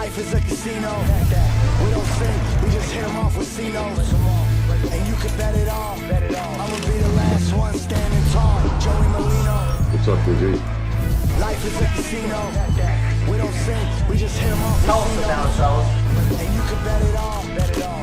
Life is a casino. We don't sink, we just hit them off with C-notes. And you can bet it all. I'ma be the last one standing tall. Joey Merlino. What's up, Reggie? Life is a casino. We don't sink, we just hit them off with C-notes. And you can bet it all.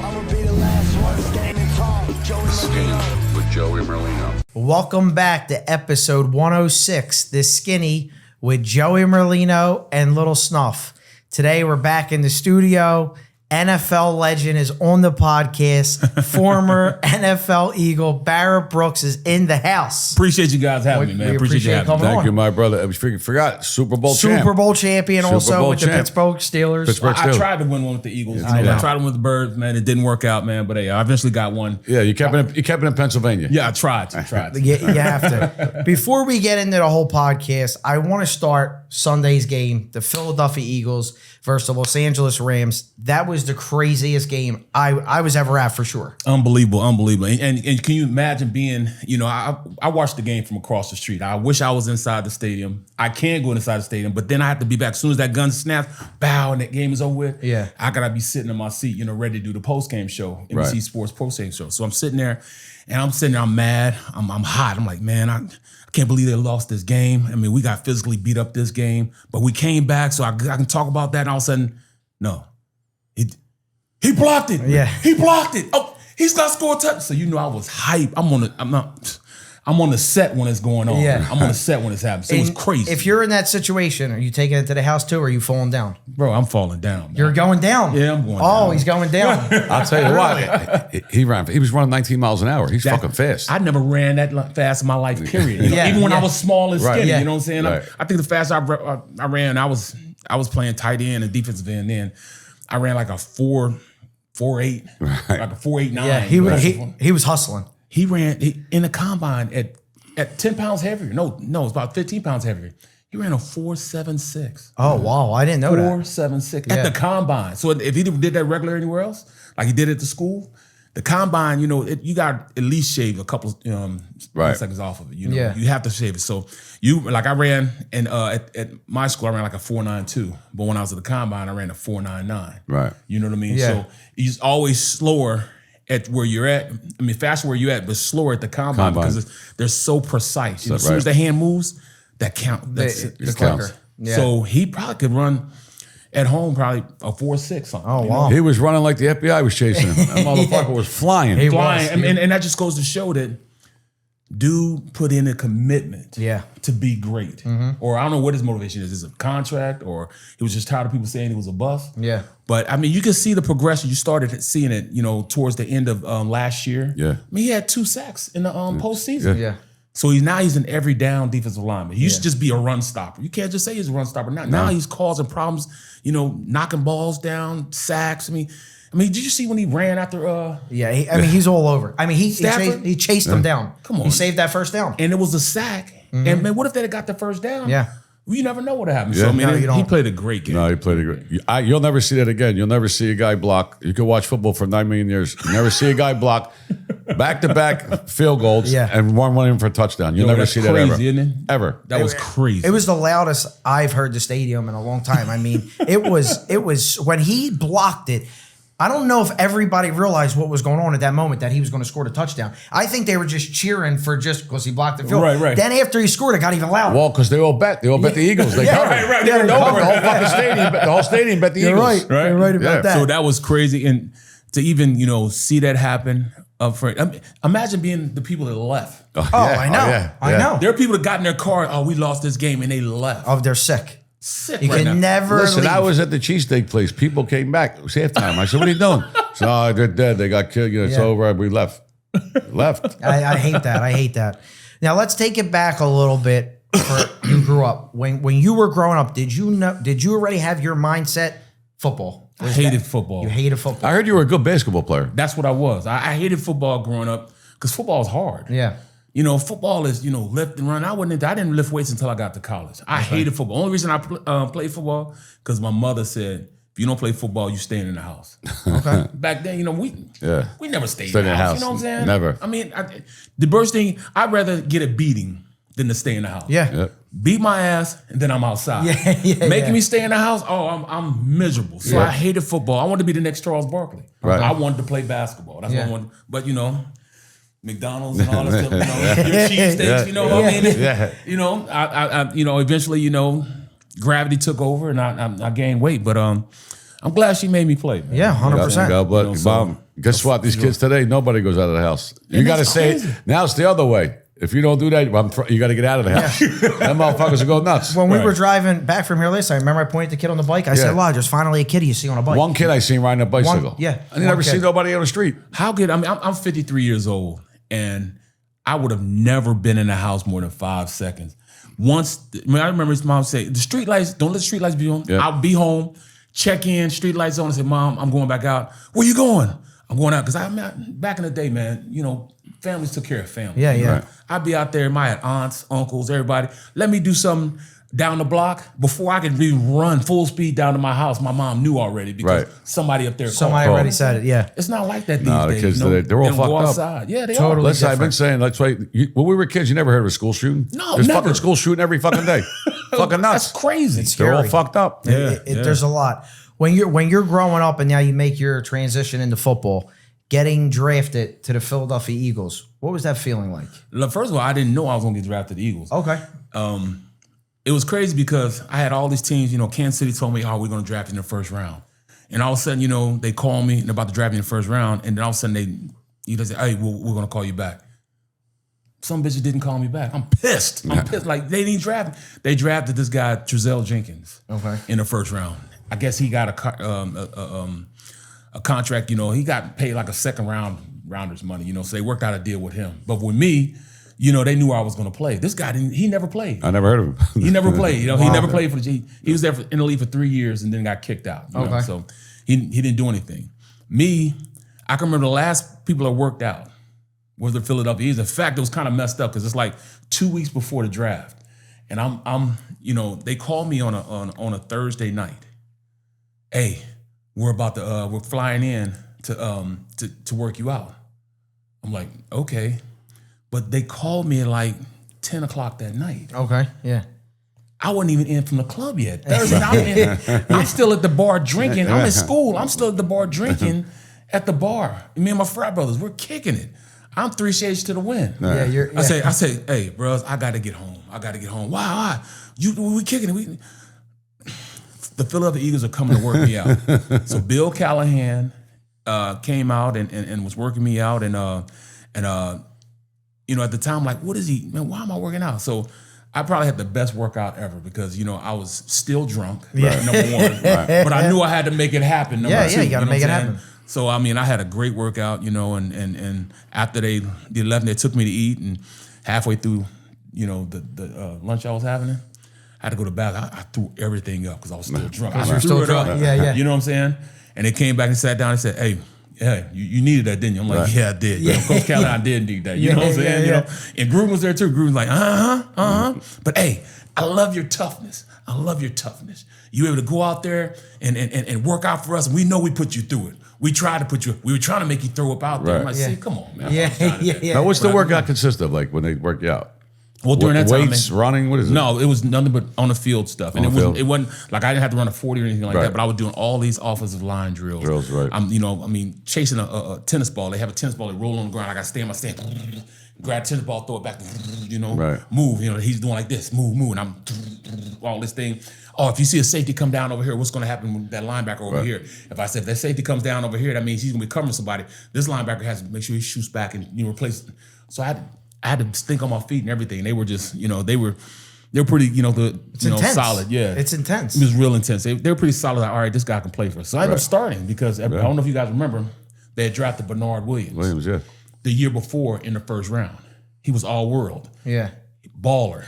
I'ma be the last one standing tall. Joey Merlino. With Joey Merlino. Welcome back to episode 106, The Skinny with Joey Merlino and Lil Snuff. Today we're back in the studio. NFL legend is on the podcast. Former NFL Eagle Barrett Brooks is in the house. Appreciate you guys having me, man. We appreciate you having me. coming Thank on. you, my brother. I forgot Super Bowl champ. Super Bowl champion Super also Bowl with champ. the Pittsburgh Steelers. Pittsburgh I Steelers. tried to win one with the Eagles. I know. I tried one with the Birds, man. It didn't work out, man. But hey, I eventually got one. Yeah, you kept it in Pennsylvania. Yeah, I tried. You have to. Before we get into the whole podcast, I want to start Sunday's game, the Philadelphia Eagles versus the Los Angeles Rams. That was the craziest game I was ever at, for sure. Unbelievable. And can you imagine being, I watched the game from across the street. I wish I was inside the stadium. I can go inside the stadium, but then I have to be back. As soon as that gun snaps, bow, and that game is over with. Yeah. I got to be sitting in my seat, ready to do the post-game show, NBC Right. Sports post-game show. So I'm sitting there, I'm mad. I'm hot. I'm like, man, I can't believe they lost this game. I mean, we got physically beat up this game, but we came back, so I can talk about that. And all of a sudden, no. He blocked it. Yeah. He blocked it. Oh, he's got to score a touch. So I was hyped. I'm on the set when it's going on. Yeah. I'm on the set when it's happening. So it was crazy. If you're in that situation, are you taking it to the house too, or are you falling down? Bro, I'm falling down. Man. You're going down. Yeah, I'm going Oh, down. he's going down. I'll tell you what. He was running 19 miles an hour. He's fucking fast. I never ran that fast in my life, period. Yeah, Even when yeah. I was small and Right. skinny, Yeah. you know what I'm saying? Right. I think the fastest I ran, I was playing tight end and defensive end then. I ran like a 4.8, like a 4.89. Yeah, he was hustling. He ran in the combine at 10 pounds heavier. No, it's about 15 pounds heavier. He ran a 4.76. Oh, wow. I didn't know that. 4.76 Yeah. at the combine. So if he did that regular anywhere else, like he did at the school, the combine, you got at least shave a couple Right. seconds off of it. Yeah. You have to shave it. So I ran, and at my school, I ran like a 4.92. But when I was at the combine, I ran a 4.99. Right. You know what I mean? Yeah. So he's always slower at where you're at. I mean, faster where you're at, but slower at the combine. Because they're so precise. As soon as the hand moves, that count. That's it. The It clicker. counts. Yeah. So he probably could run at home probably a 4.6 something. Oh, you know? wow. He was running like the FBI was chasing him. That motherfucker was flying. He Flying. was. And that just goes to show that dude put in a commitment to be great. Or I don't know what his motivation is. Is it a contract, or he was just tired of people saying he was a bust? Yeah. But I mean, you can see the progression. You started seeing it, towards the end of last year. Yeah. I mean, he had 2 sacks in the postseason. Yeah. So he's an every down defensive lineman. He used to just be a run stopper. You can't just say he's a run stopper. Now he's causing problems, knocking balls down, sacks. I mean, did you see when he ran after Yeah, he's all over. I mean, Stafford? he chased him down. Come on. He saved that first down. and it was a sack? And man, what if they had got the first down? Yeah. You never know what happened. Yeah. So I mean, No, you he don't. played a great game. No, he played a great. You'll never see that again. You'll never see a guy block. You could watch football for 9 million years. You never see a guy block back-to-back field goals and one in for a touchdown. You'll never that's see that crazy, ever. isn't it? Ever. That was crazy. It was the loudest I've heard the stadium in a long time. I mean, it was when he blocked it. I don't know if everybody realized what was going on at that moment, that he was going to score the touchdown. I think they were just cheering for just because he blocked the field. Right. Then after he scored, it got even louder. Well, because they all bet. They all bet the Eagles. They covered. right. Yeah, They they were covered. The whole fucking stadium. The whole stadium bet the You're Eagles. right. You're right about Yeah. that. So that was crazy, and to even see that happen. Imagine being the people that left. I know. I know. There are people that got in their car. Oh, we lost this game, and they left. Oh, they're sick. Sick You right can now. never Listen, leave. I was at the cheesesteak place. People came back. It was halftime. I said, "What are you doing?" So, "Oh, they're dead. They got killed. It's Yeah. over. We left." Left. I hate that. I hate that. Now let's take it back a little bit. You grew up when you were growing up. Did you already have your mindset football? I hated football. You hated football. I heard you were a good basketball player. That's what I was. I hated football growing up because football is hard. Yeah. Football is, lift and run. I didn't lift weights until I got to college. I hated football. Only reason I played football because my mother said, if you don't play football, you staying in the house. Okay. Back then, we never stayed Stayed in the house. You know what I'm saying? Never. I mean, the worst thing, I'd rather get a beating than to stay in the house. Yeah. beat my ass, and then I'm outside. Making me stay in the house, I'm miserable. So I hated football. I wanted to be the next Charles Barkley. Right. I wanted to play basketball. That's what I wanted. But McDonald's and all that stuff, your cheesesteaks, you know what I mean? I eventually, gravity took over and I gained weight. But I'm glad she made me play, man. Yeah, 100%. God bless. Mom, guess what? These kids today, nobody goes out of the house. You got to say it. Now it's the other way. If you don't do that, you got to get out of the house. Them motherfuckers will go nuts. When we were driving back from here last time, remember I pointed the kid on the bike? I said, "Wow, there's finally a kid you see on a bike." One kid I seen riding a bicycle. I never see nobody on the street. How good? I mean, I'm 53 years old, and I would have never been in the house more than 5 seconds. I remember his mom say, "The street lights, don't let the street lights be on." I'll be home, check in, street lights on, and say, "Mom, I'm going back out." "Where you going?" "I'm going out." Because back in the day, man, families took care of families. Right. I'd be out there, I had aunts, uncles, everybody. Let me do something down the block before I could really run full speed down to my house. My mom knew already because somebody up there Somebody already said it, It's not like that these the days. kids today, they're all fucked up. Outside. Yeah, they Totally. are. Listen, I've been saying, that's right. When we were kids, you never heard of a school shooting? No, There's never. fucking school shooting every fucking day. Fucking nuts. That's crazy. They're all fucked up. There's a lot. When you're growing up and now you make your transition into football, getting drafted to the Philadelphia Eagles, what was that feeling like? First of all, I didn't know I was going to get drafted to the Eagles. Okay. It was crazy because I had all these teams, Kansas City told me, "Oh, we're going to draft you in the first round." And all of a sudden, they call me and they're about to draft me in the first round. And then all of a sudden they say, "Hey, we're going to call you back." Some bitches didn't call me back. I'm pissed. Like, they didn't draft me. They drafted this guy, Trezell Jenkins, in the first round. I guess he got a contract, he got paid like a second rounder's money, so they worked out a deal with him. But with me, they knew I was going to play. This guy he never played. I never heard of him. He never played. He never played for the G. He was there in the league for 3 years and then got kicked out. So he didn't do anything. Me, I can remember the last people that worked out was the Philadelphia Eagles. In fact, it was kind of messed up because it's like 2 weeks before the draft, and I'm they called me on a Thursday night. "Hey, we're flying in to work you out." I'm like, "Okay," but they called me at like 10 o'clock that night. Okay, yeah. I wasn't even in from the club yet. Thursday, I'm still at the bar drinking. I'm in school. I'm still at the bar drinking at the bar. Me and my frat brothers, we're kicking it. I'm 3 shades to the wind. I say, "Hey, bros, I got to get home. Why? We kicking it. The Philadelphia Eagles are coming to work me out." So Bill Callahan came out and was working me out, and at the time, like, what is he, man? Why am I working out? So I probably had the best workout ever because I was still drunk, number one, but I knew I had to make it happen. Number two, you got to make it happen. So I had a great workout, and after they left, they took me to eat, and halfway through, the lunch I was having, I had to go to the bathroom. I threw everything up because I was still drunk. I threw it up. Yeah. You know what I'm saying? And they came back and sat down and said, "Hey, you needed that, didn't you?" I'm like, "Yeah, I did." Coach Callahan, I did need that. You know what I'm saying? And Gruden was there too. Gruden was like, But hey, I love your toughness. You able to go out there and work out for us. And we know we put you through it. We tried to put you. We were trying to make you throw up out there. I'm like, "See, come on, man." Now, what's the workout consist of? Like when they work you out? Well, during that time, weights, running, what is it? No, it was nothing but on the field stuff, and it wasn't like I didn't have to run a 40 or anything like Right. that. But I was doing all these offensive line drills. Right. I'm chasing a tennis ball. They have a tennis ball. They roll on the ground. I got to stay in my stand. Grab tennis ball, throw it back. Right. Move. He's doing like this. Move. And I'm all this thing. Oh, if you see a safety come down over here, what's going to happen with that linebacker over here? If that safety comes down over here, that means he's going to be covering somebody. This linebacker has to make sure he shoots back and replace. So I had to think on my feet and everything. They were just, they were pretty, intense. solid. Yeah, it's intense. It was real intense. They were pretty solid. Like, all right, this guy can play for us. So I ended up starting because I don't know if you guys remember, they had drafted Bernard Williams. Yeah. The year before in the first round. He was all world. Yeah. Baller.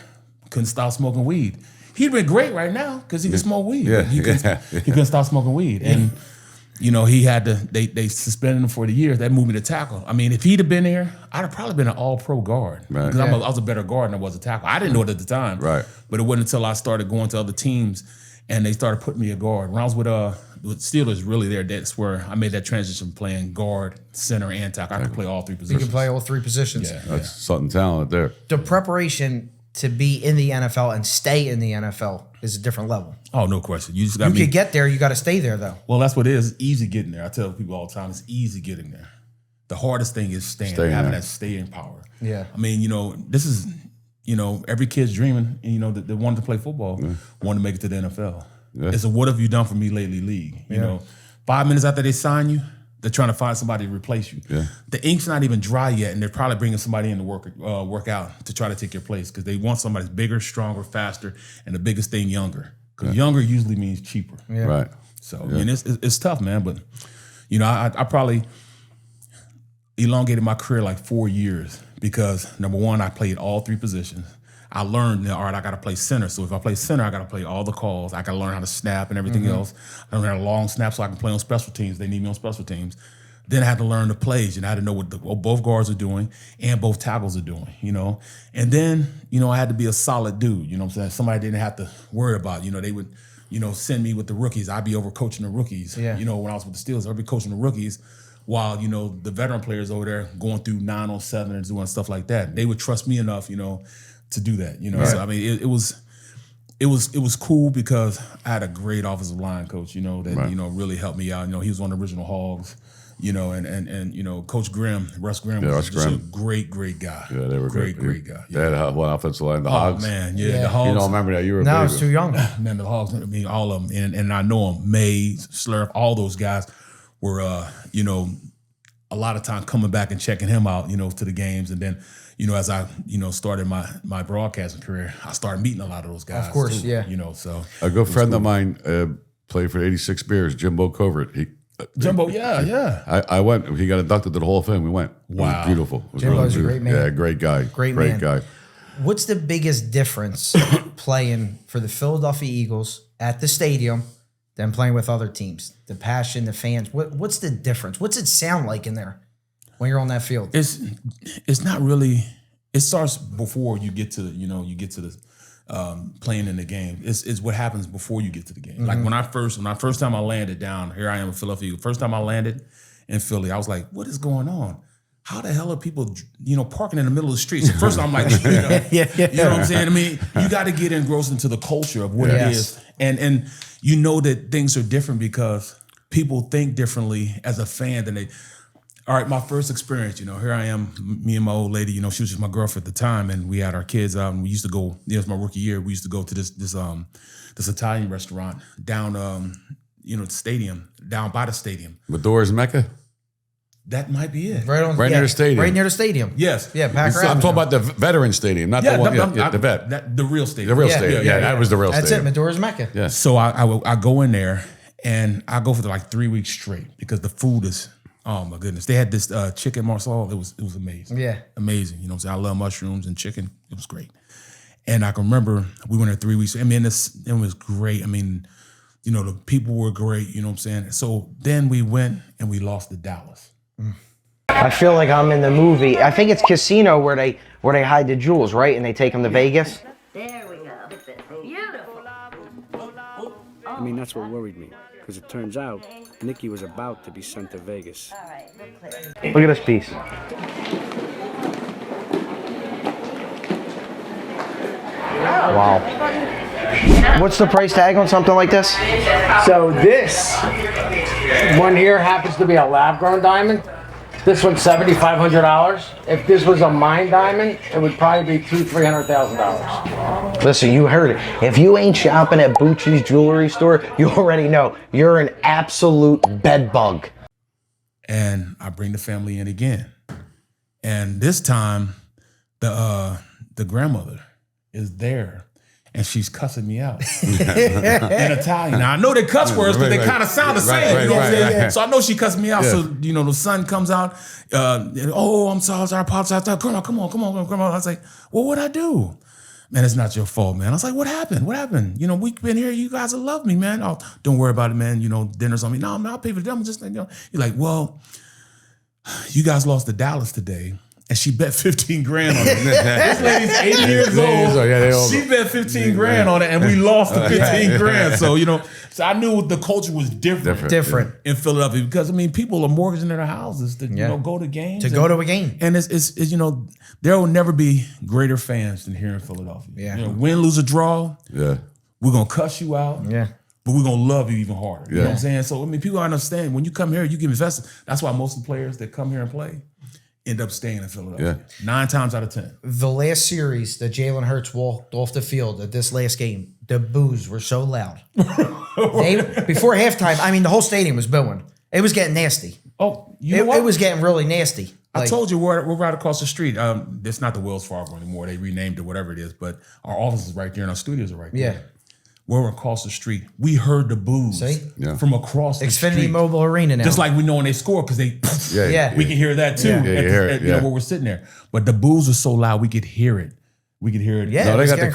Couldn't stop smoking weed. He'd been great right now because he could smoke weed. Yeah. He couldn't stop smoking weed. And, he had to, they suspended him for the year. That moved me to tackle. I mean, if he'd have been there, I'd have probably been an all-pro guard. Right. Because I was a better guard than I was a tackle. I didn't know it at the time. Right. But it wasn't until I started going to other teams and they started putting me a guard. When I was with Steelers, really that's where I made that transition from playing guard, center, and tackle. I could play all three You positions. can play all three positions. Yeah. That's something talented there. The preparation to be in the NFL and stay in the NFL is a different level. Oh, no question. You just got You could get there, you got to stay there though. Well, that's what it is. It's easy getting there. I tell people all the time, it's easy getting there. The hardest thing is having there. that staying power. Yeah. I mean, this is, every kid's dreaming, and, that they wanted to play football, wanted to make it to the NFL. Yeah. It's a what have you done for me lately league. You know, 5 minutes after they sign you, they're trying to find somebody to replace you. Yeah. The ink's not even dry yet, and they're probably bringing somebody in to work out to try to take your place because they want somebody bigger, stronger, faster, and the biggest thing, younger. Because younger usually means cheaper. Yeah. Right. So, I mean, it's tough, man. But, I probably elongated my career like 4 years because, number one, I played all 3 positions. I learned, all right, I got to play center. So if I play center, I got to play all the calls. I got to learn how to snap and everything else. I learned how to long snap so I can play on special teams. They need me on special teams. Then I had to learn the plays, I had to know what both guards are doing and both tackles are doing, And then, I had to be a solid dude, what I'm saying? Somebody I didn't have to worry about, they would, send me with the rookies. I'd be over coaching the rookies. Yeah. When I was with the Steelers, I'd be coaching the rookies while, the veteran players over there going through 9-on-7 and doing stuff like that. They would trust me enough, to do that, Right. So I mean, it was cool because I had a great offensive line coach, that really helped me out. He was one of the original Hogs, and Coach Grimm, Russ Grimm, was just a great guy. Yeah, they were great guy. Yeah. They had one offensive line, the Hogs. Man, Yeah. the Hogs. You don't remember that? You were a No, I baby. was too young. Man, the Hogs. I mean, all of them, and I know them. Mays, Slurp, all those guys were, a lot of time coming back and checking him out, to the games, and then. As I, started my broadcasting career, I started meeting a lot of those guys. Of course, too, yeah. So A good friend of mine played for 86 Bears, Jimbo Covert. Jumbo, yeah. I went. He got inducted to the Hall of Fame. We went. Wow. It was beautiful. It was Jimbo's a beautiful. great man. Yeah, great guy. Great man. guy. What's the biggest difference playing for the Philadelphia Eagles at the stadium than playing with other teams? The passion, the fans. What's the difference? What's it sound like in there when you're on that field? It's not really. It starts before you get to the playing in the game. It's what happens before you get to the game. Like when I first time I landed down here, I am in Philadelphia. First time I landed in Philly, I was like, what is going on? How the hell are people, parking in the middle of the streets? At first, I'm like, you know what I'm saying? I mean, you got to get engrossed into the culture of what it is, and that things are different because people think differently as a fan than they. All right, my first experience, here I am, me and my old lady, she was just my girlfriend at the time, and we had our kids out, and we used to go. It was my rookie year. We used to go to this Italian restaurant down, the stadium, down by the stadium. Medora's Mecca. That might be it. Right near the stadium. Right near the stadium. Yes. Yeah, Packer I'm Avenue. talking about the veteran stadium, not the one. The vet. The real stadium. The real Yeah. stadium. Yeah, that was the real That's stadium. it, Medora's Mecca. Yeah. So I go in there, and I go for like 3 weeks straight because the food is. Oh my goodness! They had this chicken marsala. It was amazing. Yeah, amazing. You know what I'm saying? I love mushrooms and chicken. It was great. And I can remember we went there 3 weeks. I mean, it was great. I mean, the people were great. You know what I'm saying? So then we went and we lost to Dallas. I feel like I'm in the movie. I think it's Casino where they hide the jewels, right? And they take them to Vegas. There we go. Beautiful. I mean, that's what worried me, because it turns out Nikki was about to be sent to Vegas. All right, we're clear. Look at this piece. Wow. What's the price tag on something like this? So this one here happens to be a lab-grown diamond. This one's $7,500. If this was a mine diamond, it would probably be $300,000. Listen, you heard it. If you ain't shopping at Bucci's jewelry store, you already know you're an absolute bedbug. And I bring the family in again, and this time the grandmother is there. And she's cussing me out in Italian. Now I know they cuss words, but they kind of sound the same. You know what I'm saying? So I know she cussed me out. Yeah. So the son comes out. Oh, I'm sorry. I apologize. Come on. I was like, well, what'd I do? Man, it's not your fault, man. I was like, what happened? We've been here. You guys have loved me, man. Oh, don't worry about it, man. Dinner's on me. No, man, I'll pay for the dinner. You're like, well, you guys lost to Dallas today, and she bet 15 grand on it. This lady's 80 years old. She bet 15 grand on it, and we lost the 15 grand. So, so I knew the culture was different in Philadelphia because, people are mortgaging their houses to, go to games. Go to a game. And it's there will never be greater fans than here in Philadelphia. Yeah. Win, lose, or draw, we're going to cuss you out. Yeah. But we're going to love you even harder. You know what I'm saying? So, people understand when you come here, you get invested. That's why most of the players that come here and play end up staying in Philadelphia. 9 times out of 10. The last series that Jalen Hurts walked off the field at this last game, the boos were so loud. Before halftime, the whole stadium was booing. It was getting nasty. Oh, you know what? It was getting really nasty. I told you we're right across the street. It's not the Wells Fargo anymore. They renamed it, whatever it is. But our office is right there and our studios are right there. Yeah. We're across the street. We heard the boos from across the street. Xfinity Mobile Arena now. Just like we know when they score because they, we can hear that too. Yeah. Where we're sitting there. But the boos were so loud, we could hear it. Yeah, no, they got the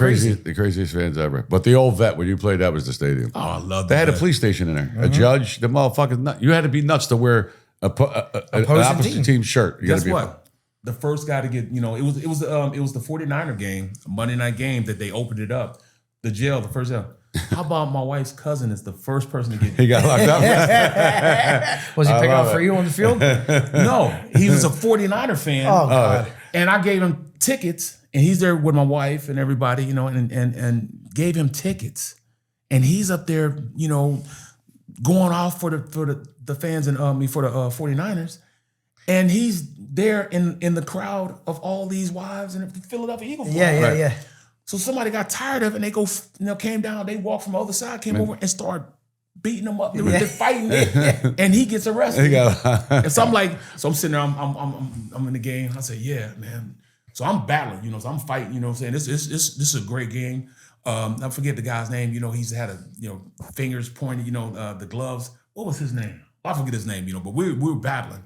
craziest fans ever. But the old vet, when you played, that was the stadium. Oh, I love that. They had a police station in there, a judge, the motherfuckers. You had to be nuts to wear an opposite team shirt. Guess what? The first guy to get, it was the 49er game, Monday night game that they opened it up. The first jail. How about my wife's cousin is the first person to get He got locked up. Was he picking up for you on the field? No, he was a 49er fan. Oh, God. And I gave him tickets, and he's there with my wife and everybody, and gave him tickets. And he's up there, going off for the fans and for the 49ers. And he's there in the crowd of all these wives and the Philadelphia Eagles. Yeah. So somebody got tired of it and they go, came down, they walked from the other side, came over and started beating them up. They were fighting and he gets arrested. And so I'm sitting there, I'm in the game. I say, yeah, man. So I'm battling, so I'm fighting, you know what I'm saying? This is a great game. I forget the guy's name, he's had fingers pointed, the gloves. What was his name? I forget his name, but we were battling.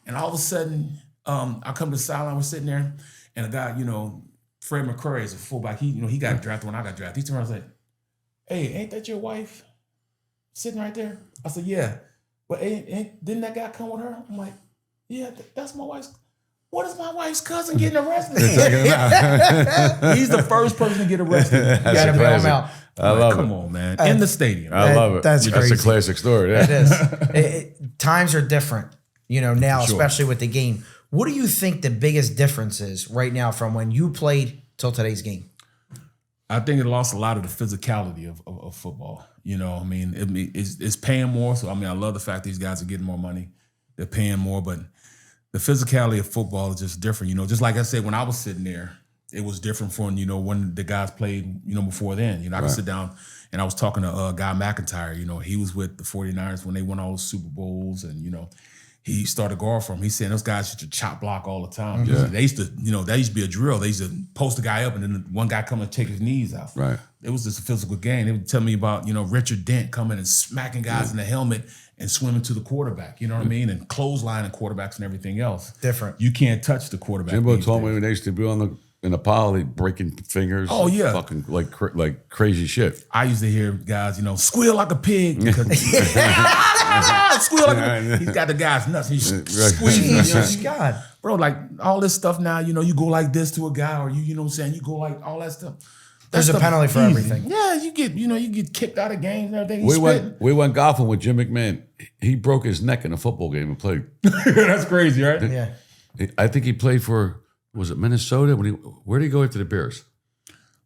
And all of a sudden, I come to the sideline, we're sitting there, and a guy, Fred McCurry is a fullback. He got drafted when I got drafted. He turned around and said, "Hey, ain't that your wife sitting right there?" I said, "Yeah." But didn't that guy come with her? I'm like, "Yeah, that's my wife's." What is my wife's cousin getting arrested? He's the first person to get arrested. You That's gotta bail him out. I love it. Come on, man. In the stadium. I love it. That's crazy. a classic story. Yeah. It is. Times are different, now, especially with the game. What do you think the biggest difference is right now from when you played till today's game? I think it lost a lot of the physicality of football. It's paying more. So, I love the fact these guys are getting more money. They're paying more, but the physicality of football is just different. Just like I said, when I was sitting there, it was different from, when the guys played, before then. I could sit down and I was talking to Guy McIntyre. He was with the 49ers when they won all those Super Bowls and, he started going for him. He said those guys used to chop block all the time. Yeah. They used to, that used to be a drill. They used to post a guy up and then one guy come and take his knees out. Right. It was just a physical game. They would tell me about, Richard Dent coming and smacking guys in the helmet and swimming to the quarterback, what I mean? And clotheslining quarterbacks and everything else. Different. You can't touch the quarterback. Jimbo told me when they used to be in the pile, like breaking fingers. Oh, yeah. Fucking like crazy shit. I used to hear guys, squeal like a pig. Squeal like a pig. He's got the guys nuts. He's squeezing. Jesus God. Bro, like all this stuff now, you go like this to a guy or you know what I'm saying? You go like all that stuff. There's a penalty for everything. Yeah, you get kicked out of games and everything. We went golfing with Jim McMahon. He broke his neck in a football game and played. That's crazy, right? Yeah. I think he played for, was it Minnesota? Where did he go after the Bears?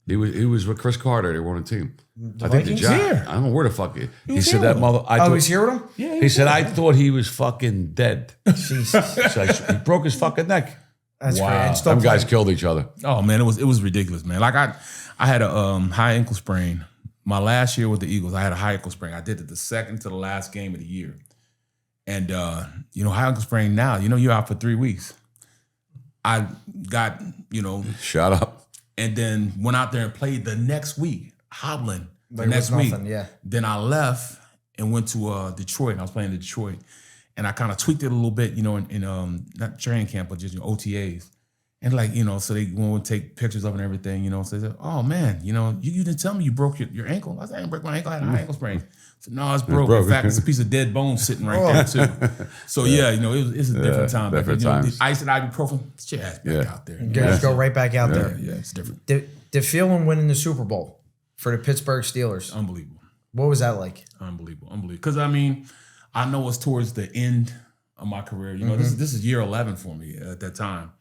He was with Chris Carter. They were on a team. I think the Giants. I don't know where the fuck he said that mother. He's here with him? Yeah. He said, I thought he was fucking dead. Jesus. So he broke his fucking neck. That's Wow. crazy. Some guys killed each other. Oh man, it was ridiculous, man. Like I had a high ankle sprain. My last year with the Eagles, I had a high ankle sprain. I did it the second to the last game of the year. And high ankle sprain now, you're out for 3 weeks. I got, Shut up. and then went out there and played the next week, hobbling the Like it next was week. nothing, yeah. Then I left and went to Detroit. And I was playing in Detroit. And I kind of tweaked it a little bit, in not training camp, but just OTAs. And like, so they want to take pictures of it and everything, so they said, oh man, you didn't tell me you broke your ankle. I said, I didn't break my ankle, I had an ankle sprain. So no, it's broke. In fact, it's a piece of dead bone sitting right there too. So it's a different time. Different times. The ice and ibuprofen, get your ass back out there. Just go right back out there. Yeah, it's different. The feeling winning the Super Bowl for the Pittsburgh Steelers. Unbelievable. What was that like? Unbelievable. Because I know it's towards the end of my career. This is year 11 for me at that time.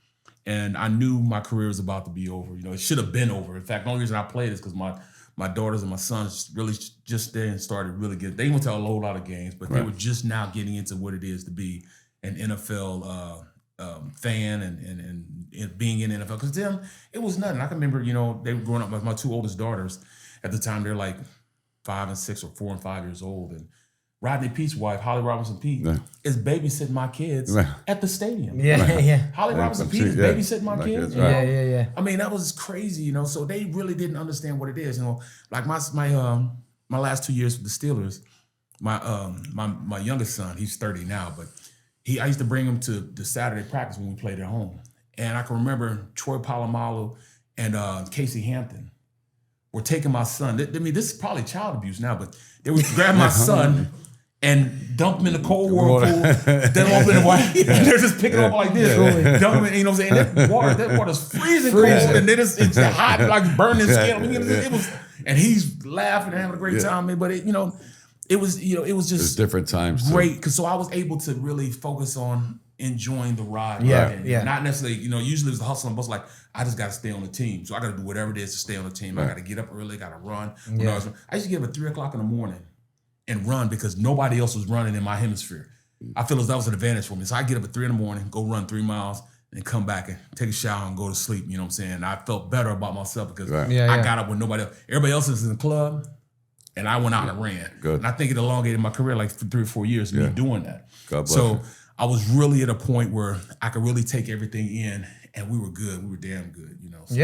And I knew my career was about to be over. It should have been over. In fact, the only reason I played is because my daughters and my sons really just then started really getting. They went to a whole lot of games, but they were just now getting into what it is to be an NFL fan and being in NFL. Because them, it was nothing. I can remember, they were growing up with my two oldest daughters at the time. They're like 5 and 6 or 4 and 5 years old, and Rodney Pete's wife, Holly Robinson Pete, is babysitting my kids at the stadium. Yeah. Holly Robinson Pete is babysitting my kids. Yeah. I mean, that was crazy, So they really didn't understand what it is, Like my last 2 years with the Steelers, my youngest son, he's 30 now, but I used to bring him to the Saturday practice when we played at home, and I can remember Troy Polamalu and Casey Hampton were taking my son. I mean, this is probably child abuse now, but they would grab my son and dump him in the cold whirlpool, then open the water. They're just picking up like this, dump him in, what I'm saying? That water's freezing cold, and it's hot, like burning his skin. It was, and he's laughing and having a great time. But it was just different times. Great, because so I was able to really focus on enjoying the ride. Not necessarily, usually it was the hustle and bustle, like, I just got to stay on the team. So I got to do whatever it is to stay on the team. I got to get up early, got to run. I used to get up at 3 o'clock in the morning and run because nobody else was running in my hemisphere. I feel as that was an advantage for me. So I get up at 3 in the morning, go run 3 miles, and come back and take a shower and go to sleep. You know what I'm saying? I felt better about myself because I got up when nobody else. Everybody else is in the club, and I went out and ran. Good. And I think it elongated my career like for 3 or 4 years, me doing that. God bless so you. I was really at a point where I could really take everything in, and we were good. We were damn good, So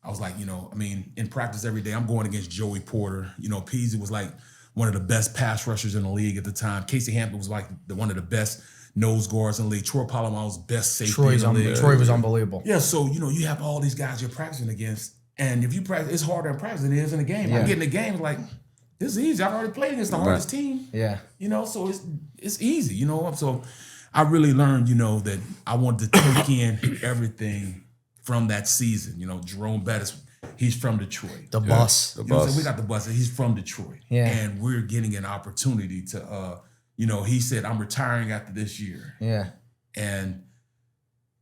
I was like, in practice every day, I'm going against Joey Porter. Peasy was like one of the best pass rushers in the league at the time. Casey Hampton was like one of the best nose guards in the league. Troy Polamalu was best safety in the league. Troy was unbelievable. Yeah, so, you have all these guys you're practicing against, and if you practice, it's harder in practice than it is in the game. I get in the game, like, this is easy. I've already played against the hardest team. Yeah. So it's easy, So I really learned, that I wanted to take in everything from that season. Jerome Bettis, he's from Detroit. The bus. The bus. We got the bus. He's from Detroit. Yeah. And we're getting an opportunity to, he said, I'm retiring after this year. Yeah. And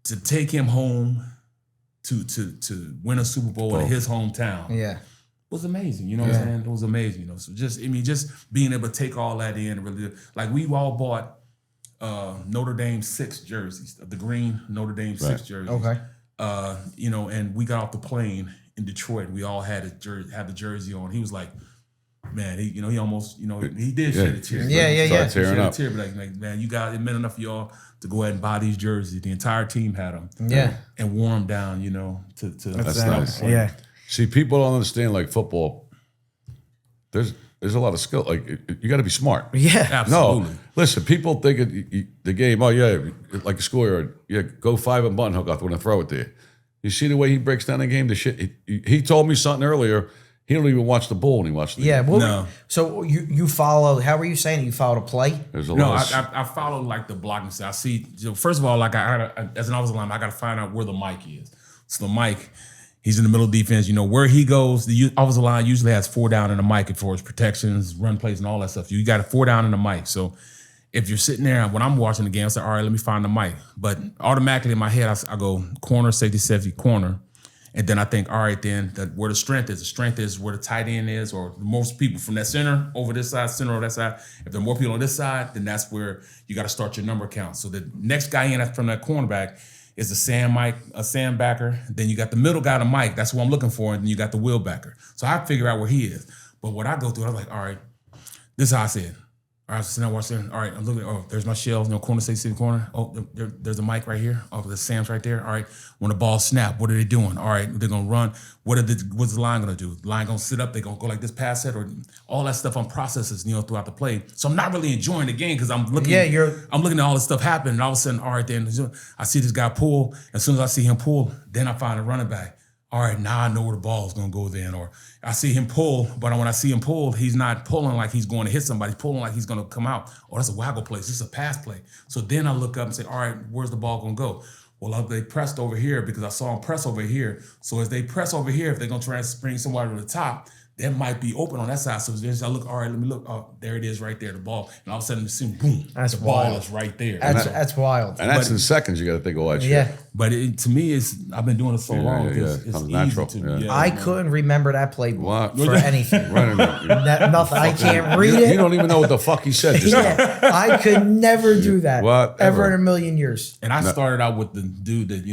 to take him home to win a Super Bowl in his hometown. Yeah. Was amazing, what I'm saying? It was amazing, So just being able to take all that in and really, like, we all bought Notre Dame 6 jerseys, the green Notre Dame 6 jerseys. Okay. And we got off the plane in Detroit. We all had the jersey on. He was like, man, he almost, he did shed a tear. Yeah. Tearing up. Tear, but like, man, you guys, it meant enough for y'all to go ahead and buy these jerseys. The entire team had them. Yeah. And wore them down, to That's nice. Yeah. See, people don't understand, like, football. There's a lot of skill. Like, you got to be smart. Yeah. Absolutely. No, listen, people think the game, like a schoolyard, go 5 and button hook off when I throw it there. You see the way he breaks down the game? The shit. He told me something earlier. He don't even watch the bowl when he watched the game. Well, no. So you follow, how were you saying it? You follow a play? There's a No, lot of, I follow like the blocking style. I see, first of all, like as an offensive lineman, I got to find out where the mic is. So the mic, he's in the middle of defense. Where he goes, the offensive line usually has 4 down in the mic for his protections, run plays, and all that stuff. You got a 4 down in the mic. So if you're sitting there, when I'm watching the game, I say, all right, let me find the mic. But automatically in my head, I go corner, safety, corner. And then I think, all right, then where the strength is. The strength is where the tight end is, or most people from that center over this side, center over that side. If there are more people on this side, then that's where you got to start your number count. So the next guy in from that cornerback is a sandbacker. Then you got the middle guy, the Mike. That's what I'm looking for. And then you got the wheelbacker. So I figure out where he is. But what I go through, I was like, all right, this is how I said. All right, so now watch there. All right, I'm looking. Oh, there's my shells. No corner safety in the corner. Oh, there's a mic right here. Oh, there's Sam's right there. All right, when the ball snap, what are they doing? All right, they're gonna run. What's the line gonna do? The line gonna sit up. They gonna go like this, pass set, or all that stuff on processes, throughout the play. So I'm not really enjoying the game because I'm looking. Yeah, I'm looking at all this stuff happen, and all of a sudden, all right, then I see this guy pull. As soon as I see him pull, then I find a running back. All right, now I know where the ball is going to go then. Or I see him pull, but when I see him pull, he's not pulling like he's going to hit somebody. He's pulling like he's going to come out. Oh, that's a waggle play. This is a pass play. So then I look up and say, all right, where's the ball going to go? Well, they pressed over here because I saw them press over here. So as they press over here, if they're going to try and bring somebody to the top, that might be open on that side. So then I look, all right, let me look. Oh, there it is right there, the ball. And all of a sudden, boom, That's the ball wild. is right there. That's wild. And that's in seconds. You got to think all that shit. Yeah. But to me, I've been doing it so long. It's Comes easy natural. to Yeah. I couldn't remember that playbook What? for anything. Right. Nothing. I can't read it. You don't even know what the fuck he said. Just Yeah, I could never do that. Whatever. Ever in a million years. And I started out with the dude that,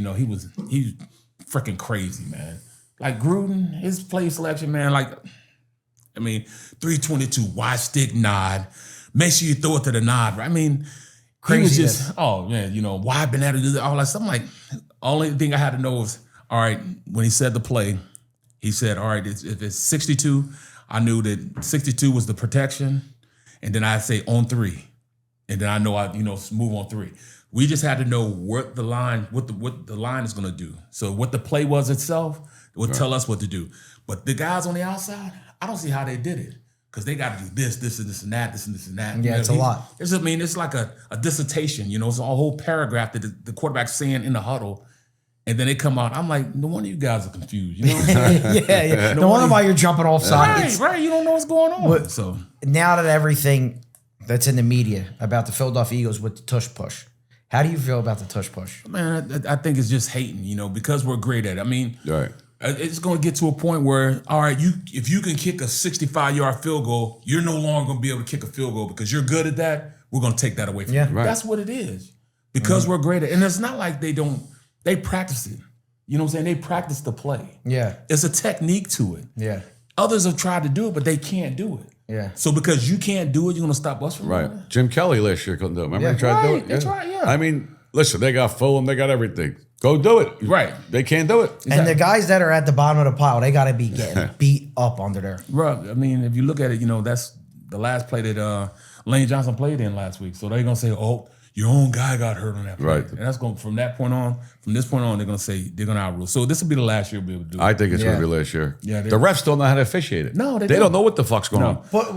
he's freaking crazy, man. Like Gruden, his play selection, man, 322, wide stick nod. Make sure you throw it to the nod. Right? I mean, he was just, wide banana, all that stuff. I'm like, only thing I had to know was, all right, when he said the play, he said, all right, if it's 62, I knew that 62 was the protection. And then I'd say on 3. And then I know I move on 3. We just had to know what the line is going to do. So what the play was itself would tell us what to do. But the guys on the outside, I don't see how they did it because they got to do this, and this, and that, this, and this, and that. Yeah, it's a lot. It's like a dissertation. It's a whole paragraph that the quarterback's saying in the huddle. And then they come out. I'm like, no wonder you guys are confused. You know what I'm saying? Yeah. No wonder why you're jumping off sides. Right. You don't know what's going on. So now that everything that's in the media about the Philadelphia Eagles with the Tush Push, how do you feel about the Tush Push? Man, I think it's just hating, because we're great at it. I mean, Right. It's going to get to a point where, all right, if you can kick a 65-yard field goal, you're no longer going to be able to kick a field goal because you're good at that. We're going to take that away from you. Right. That's what it is. Because we're great at it. And it's not like they practice it. You know what I'm saying? They practice the play. Yeah. It's a technique to it. Yeah. Others have tried to do it, but they can't do it. Yeah. So because you can't do it, you're going to stop us from doing Right. it? Jim Kelly last year couldn't do it. Remember Yeah. he tried to do Right, it? that's right, yeah. I mean, listen, they got Fulham, they got everything. Go do it. Right. They can't do it. And the guys that are at the bottom of the pile, they got to be getting beat up under there. Right. I mean, if you look at it, that's the last play that Lane Johnson played in last week. So they're going to say, oh, your own guy got hurt on that play. Right. And that's going from this point on, they're going to say they're going to outrule. So this will be the last year we'll be able to do it. I think it's Yeah. going to be last year. Yeah, the refs don't know how to officiate it. No, they don't don't. know what the fuck's going on. But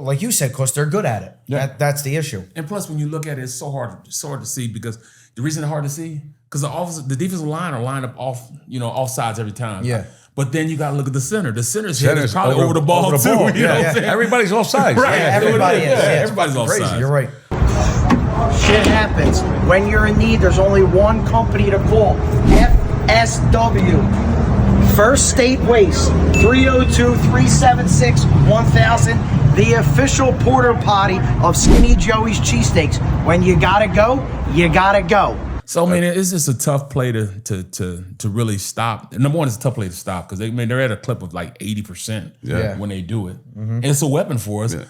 like you said, because they're good at it. Yeah. That's the issue. And plus, when you look at it, it's so hard to see because the reason it's hard to see because the defensive line are lined up off sides every time. Yeah. But then you got to look at the center. The center's head is Center's probably over the ball too. You know what Yeah. I'm saying? Everybody's offside. Right. Yeah, everybody is. Yeah, Yeah, it's everybody's crazy. offside. You're right. Shit happens. When you're in need, there's only one company to call. FSW. First State Waste. 302-376-1000. The official porter potty of Skinny Joey's Cheesesteaks. When you gotta go, you gotta go. So I mean, it's just a tough play to really stop. Number one, it's a tough play to stop because they're at a clip of like 80% Yeah. when they do it, and it's a weapon for us. Yeah.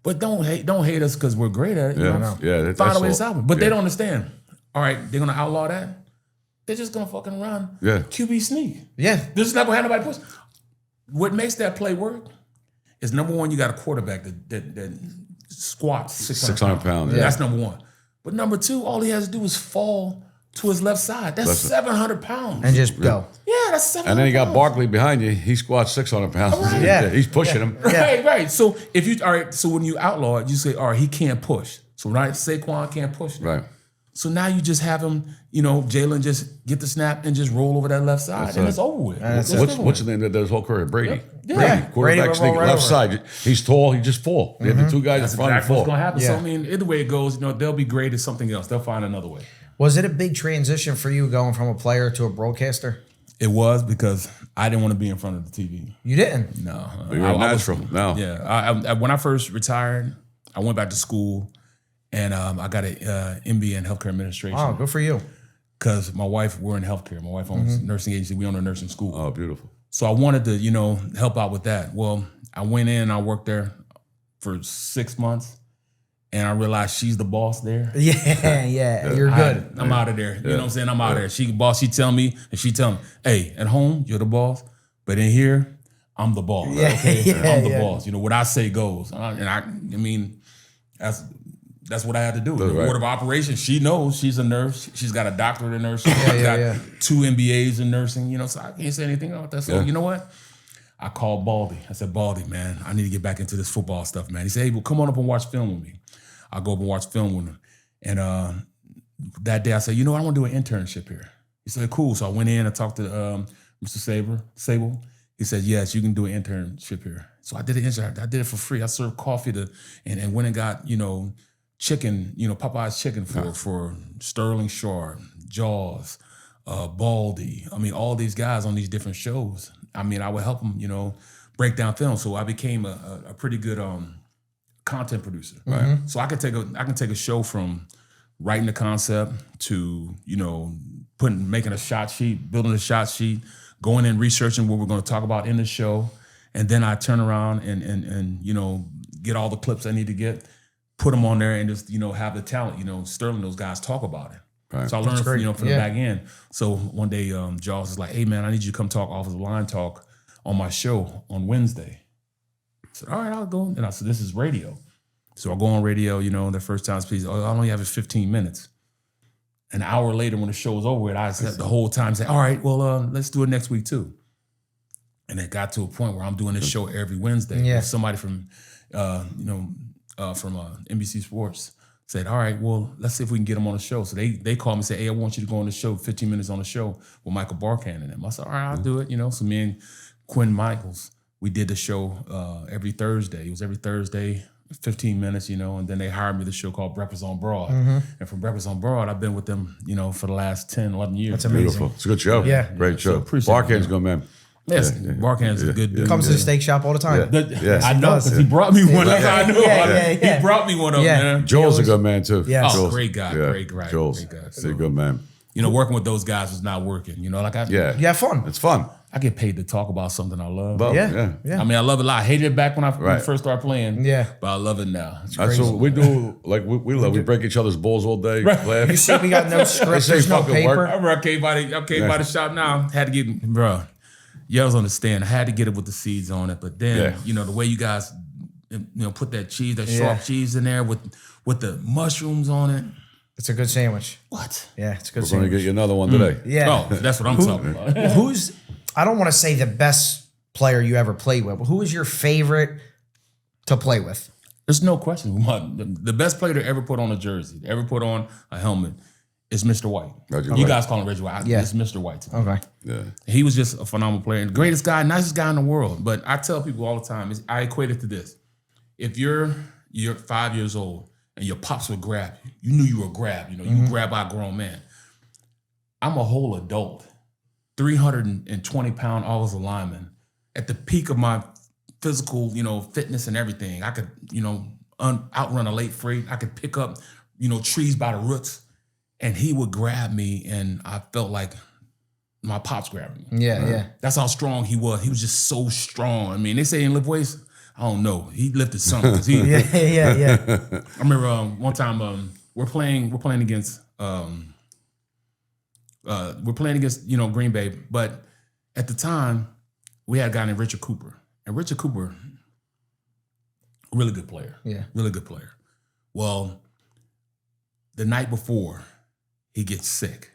But don't hate us because we're great at it. You Yeah. know? Yeah, that's Find a way to all. stop it. But Yeah. they don't understand. All right, they're gonna outlaw that. They're just gonna fucking run. Yeah. QB sneak. Yeah. They're just not gonna have nobody push. What makes that play work is number one, you got a quarterback that squats 600 pounds. That's number one. But number two, all he has to do is fall to his left side. That's 700 pounds. And just go. Yeah, that's 700 And then you got pounds. Barkley behind you. He squats 600 pounds. Yeah. He's pushing him. Yeah. Right. So so when you outlaw it, you say, all right, he can't push. So Saquon can't push. Now. Right. So now you just have him, Jalen just get the snap and just roll over that left side, and it's over with. What's the name that does his whole career? Brady. Yeah. Brady. Brady Quarterback will sneak roll right left over. side. He's tall. He just fall. They have the two guys That's in front exactly and what's fall. gonna happen. So Yeah. I mean, either way it goes, they'll be great at something else. They'll find another way. Was it a big transition for you going from a player to a broadcaster? It was because I didn't want to be in front of the TV. You didn't? No, You're a natural. No. Yeah, I when I first retired, I went back to school, and I got an MBA in healthcare administration. Oh, good for you. Because my wife, we're in healthcare. My wife owns a nursing agency. We own a nursing school. Oh, beautiful. So I wanted to, help out with that. Well, I went in, I worked there for 6 months, and I realized she's the boss there. Yeah. You're good. I'm out of there. You know what I'm saying? I'm out of there. She boss. She tell me, hey, at home you're the boss, but in here I'm the boss. Yeah, Okay, I'm the yeah. boss. You know what I say goes. I mean, that's what I had to do. The right. board of operations. She knows she's a nurse. She's got a doctorate in nursing. She's got 2 MBAs in nursing. You know, so I can't say anything about that. So you know what? I called Baldy. I said, Baldy, man, I need to get back into this football stuff, man. He said, hey, well, come on up and watch film with me. I'll go up and watch film with him. And that day I said, you know, I want to do an internship here. He said, cool. So I went in and talked to Mr. Sable. He said, yes, you can do an internship here. So I did an internship. I did it for free. I served coffee and went and got, you know, chicken, you know, Popeye's chicken for Sterling Sharp, Jaws, Baldy. I mean, all these guys on these different shows. I mean, I would help them, you know, break down film. So I became a pretty good content producer. Right. So I can take a show from writing the concept to, you know, making a shot sheet, building a shot sheet, going and researching what we're going to talk about in the show, and then I turn around and you know, get all the clips I need to get, put them on there, and just, you know, have the talent, you know, Sterling, those guys talk about it. Right. So I learned, you know, from the back end. So one day, Jaws is like, "Hey man, I need you to come talk offensive line talk on my show on Wednesday." I said, "All right, I'll go." And I said, "This is radio." So I go on radio, you know, the first time, please, I only have it 15 minutes. An hour later, when the show was over with, I said the whole time, say, "All right, well, let's do it next week too." And it got to a point where I'm doing this show every Wednesday. With somebody from, from NBC Sports said, "All right, well, let's see if we can get them on the show." So they called me and said, "Hey, I want you to go on the show, 15 minutes on the show with Michael Barkan and them." I said, "All right, I'll do it." You know, so me and Quinn Michaels, we did the show every Thursday. It was every Thursday, 15 minutes, you know, and then they hired me the show called Breakfast on Broad. And from Breakfast on Broad, I've been with them, you know, for the last 10, 11 years. That's amazing. Beautiful. It's a good show. Yeah. Great show. Barkan's good, man. Yes, Barkan's a good dude. Comes to the steak shop all the time. I know, because he brought me one. That's how I know. He brought me one up, man. Joel's a good man, too. Yeah. Oh, great guy. Great guy. Joel's a good man. You know, working with those guys was not working. You know, like You have fun. It's fun. I get paid to talk about something I love. Yeah. I mean, I love it a lot. I hated it back when I first started playing. Yeah. But I love it now. That's what we do. Like we love. We break each other's balls all day. Laugh. You see, we got no script, there's no fucking paper. work. I remember I came by the shop now. Had to get, bro. Y'all understand. I had to get it with the seeds on it. But then, you know, the way you guys, you know, put that cheese, that sharp cheese in there with the mushrooms on it. It's a good sandwich. What? Yeah, it's a good We're going to sandwich. get you another one today. Yeah. Oh, that's what I'm talking about. Who's, I don't want to say the best player you ever played with, but who is your favorite to play with? There's no question. The best player to ever put on a jersey, to ever put on a helmet, is Mr. White. You guys call him Reggie White. It's Mr. White. Okay. Yeah. He was just a phenomenal player and the greatest guy, nicest guy in the world. But I tell people all the time, I equate it to this. If you're 5 years old and your pops would grab you, you knew you were grabbed. You know, you grab by a grown man. I'm a whole adult, 320-pound offensive lineman. At the peak of my physical, you know, fitness and everything, I could, you know, outrun a late freight. I could pick up, you know, trees by the roots. And he would grab me, and I felt like my pops grabbing me. Yeah. That's how strong he was. He was just so strong. I mean, they say he didn't lift weights. I don't know. He lifted something. Yeah. I remember one time we're playing against you know, Green Bay, but at the time we had a guy named Richard Cooper, and Richard Cooper, really good player. Yeah. Really good player. Well, the night before, he gets sick.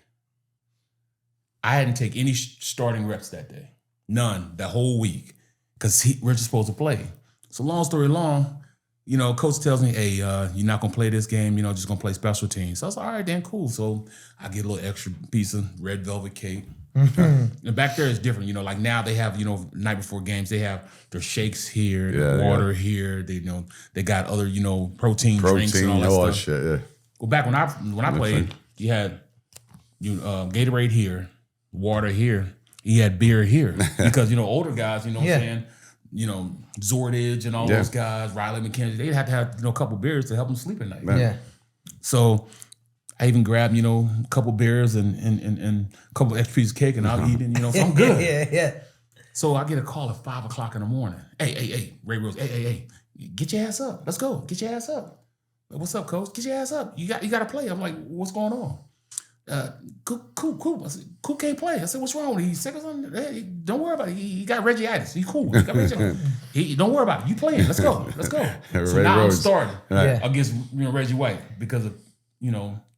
I hadn't taken any starting reps that day. None, that whole week, because Richard's supposed to play. So long story long, you know, coach tells me, hey, you're not going to play this game, you know, just going to play special teams. So I was like, all right, then, cool. So I get a little extra piece of red velvet cake. And back there is different, you know, like now they have, you know, night before games, they have their shakes here, water here. They, you know, they got other, you know, protein drinks and all that stuff. Shit, Well, back when I played, you had Gatorade here, water here. He had beer here because, you know, older guys, you know what I'm saying, you know, Zordage and all those guys, Riley McKenzie, they had to have, you know, a couple beers to help them sleep at night. Yeah. So I even grabbed, you know, a couple beers and a couple extra pieces of cake, and I'll eat it, you know, so I'm good. Yeah. So I get a call at 5 o'clock in the morning. Hey, Ray Rose, hey, get your ass up. Let's go. Get your ass up. What's up, coach? Get your ass up. You got to play. I'm like, what's going on? Cool. I said, cool can't play. I said, what's wrong with him? He's sick or something? Hey, don't worry about it. He got Reggie-itis. He's cool. He got don't worry about it. You playing. Let's go. So now I'm starting against Reggie White because of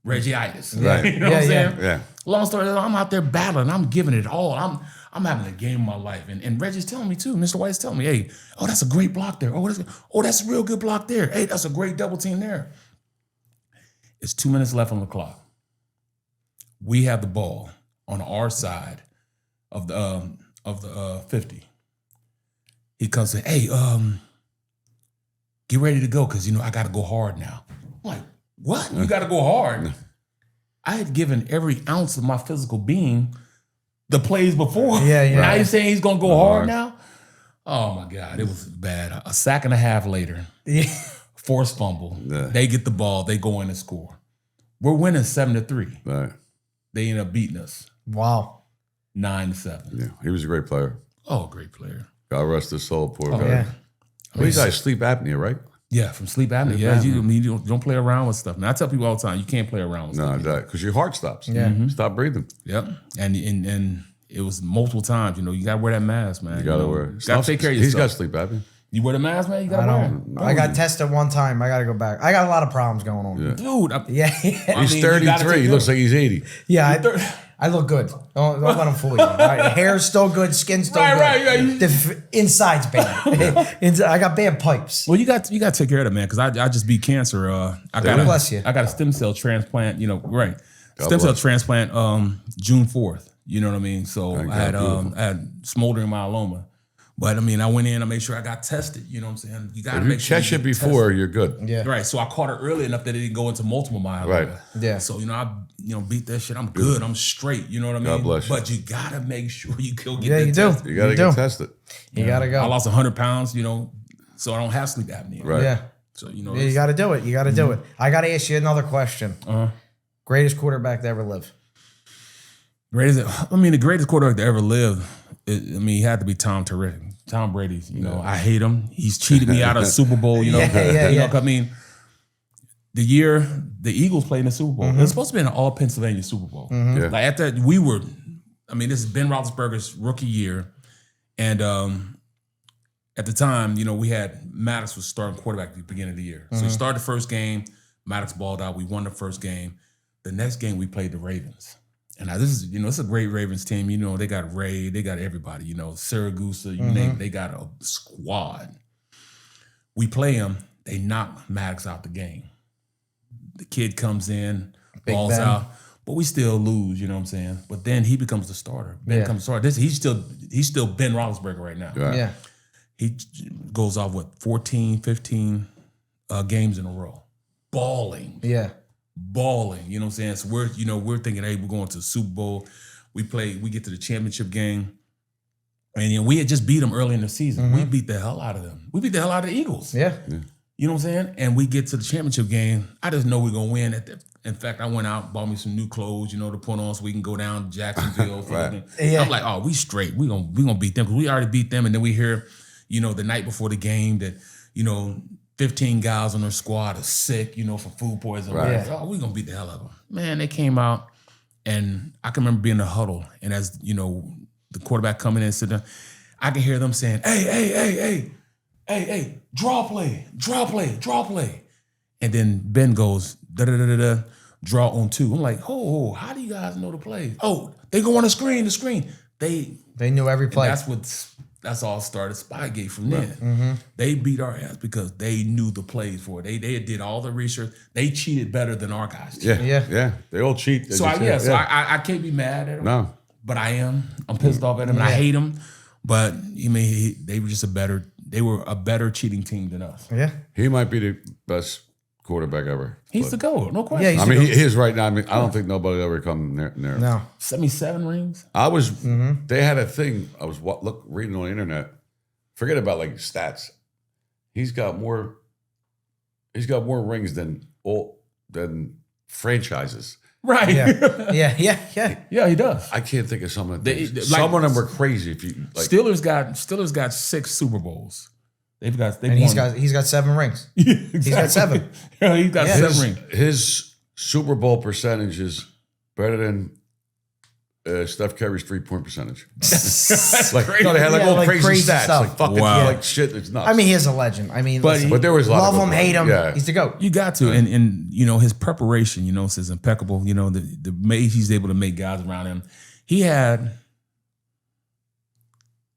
Reggie-itis. Right. You know what I'm saying? Yeah. Long story, I'm out there battling. I'm giving it all. I'm having a game of my life. And Reggie's telling me too. Mr. White's telling me, hey, that's a great block there. That's a real good block there. Hey, that's a great double team there. It's 2 minutes left on the clock. We have the ball on our side of the 50. He comes and hey, get ready to go because I got to go hard now. I'm like, what? You got to go hard? I had given every ounce of my physical being the plays before. Yeah. Now he's saying he's gonna go hard now. Oh my God, it was bad. A sack and a half later, forced fumble. Yeah. They get the ball. They go in and score. We're winning 7-3. Right. They end up beating us. Wow. 9-7. Yeah, he was a great player. Oh, great player. God rest his soul, poor guy. Yeah. Well, he's got sleep apnea, right? Yeah, from sleep apnea. Yeah, you don't play around with stuff. Man, I tell people all the time, you can't play around with stuff. No, because your heart stops. Yeah. Stop breathing. Yep. And it was multiple times. You got to wear that mask, man. You got to wear it. Got to take care of yourself. He's got sleep apnea. You wear the mask, man? You got to wear it. I got tested one time. I got to go back. I got a lot of problems going on. Yeah. Dude. He's 33. He looks like he's 80. Yeah, I look good. Don't let him fool you. All right, hair's still good, skin's still good. Right. The inside's bad. I got bad pipes. Well, you got to take care of that, man, because I just beat cancer. I got a stem cell transplant. Right? Stem cell transplant. June 4th. You know what I mean? So I had smoldering myeloma. But I went in, I made sure I got tested. You know what I'm saying? You got to make sure you catch it before, you're good. Yeah. Right. So I caught it early enough that it didn't go into multiple myeloma. Right. Yeah. So, I beat that shit. I'm good. I'm straight. You know what I mean? God bless you. But you got to make sure you go get that tested. You got to get tested. You got to go. I lost 100 pounds, so I don't have sleep apnea. Right. Yeah. So, you got to do it. You got to do it. I got to ask you another question. Greatest quarterback to ever live? The greatest quarterback to ever live, he had to be Tom Brady. I hate him. He's cheated me out of the Super Bowl. Yeah. The year the Eagles played in the Super Bowl, it was supposed to be an all Pennsylvania Super Bowl. Yeah. Like at that, we were. This is Ben Roethlisberger's rookie year, and at the time, we had Maddox was starting quarterback at the beginning of the year. So he started the first game. Maddox balled out. We won the first game. The next game we played the Ravens. And now this is, it's a great Ravens team. They got Ray, they got everybody, Siragusa, you name it. They got a squad. We play them, they knock Maddox out the game. The kid comes in, balls out, but we still lose, you know what I'm saying? But then he becomes the starter. Ben becomes the starter. He's still Ben Roethlisberger right now. Right. Yeah. He goes off, 14, 15 games in a row. Balling. Yeah. Balling, you know what I'm saying? So we're thinking, hey, we're going to the Super Bowl. We get to the championship game. And we had just beat them early in the season. We beat the hell out of them. We beat the hell out of the Eagles. Yeah. You know what I'm saying? And we get to the championship game. I just know we're gonna win. In fact, I went out, bought me some new clothes, to put on so we can go down to Jacksonville. Right. I'm like, oh, we straight. We gonna beat them because we already beat them. And then we hear, the night before the game that, 15 guys on their squad are sick, from food poisoning. Right. Oh, we're going to beat the hell out of them. Man, they came out, and I can remember being in the huddle, and as, the quarterback coming in and sitting down, I can hear them saying, hey, draw play. And then Ben goes, da-da-da-da-da, draw on 2. I'm like, how do you guys know the plays? Oh, they go on the screen. They knew every play. That's all started Spygate from then. They beat our ass because they knew the plays for it. They did all the research. They cheated better than our guys did. Yeah. They all cheat. So I can't be mad at them. No. But I am. I'm pissed off at them and I hate them. But they were just they were a better cheating team than us. Yeah. He might be the best quarterback ever. He's the GOAT, no question. Yeah, he is right now. I don't think nobody ever come near. No. 77 rings. I was. They had a thing. I was reading on the internet. Forget about stats. He's got more rings than franchises. Right. Yeah. Yeah, he does. I can't think of some of They- them. like- Some of them were crazy. If you Steelers got 6 Super Bowls. They've And he's got 7 rings. yeah, He's got 7. Yeah, he's got 7 rings. His Super Bowl percentage is better than Steph Curry's 3-point percentage. Like, crazy. no, they had like Yeah, all like crazy crazy stats, stuff. like fucking Wow. like shit. It's nuts. I mean, he is a legend. I mean, listen, but there was a lot love of him, hate him. Yeah. He's the GOAT. You got to, and you know his preparation, you know, is impeccable. You know the way he's able to make guys around him. He had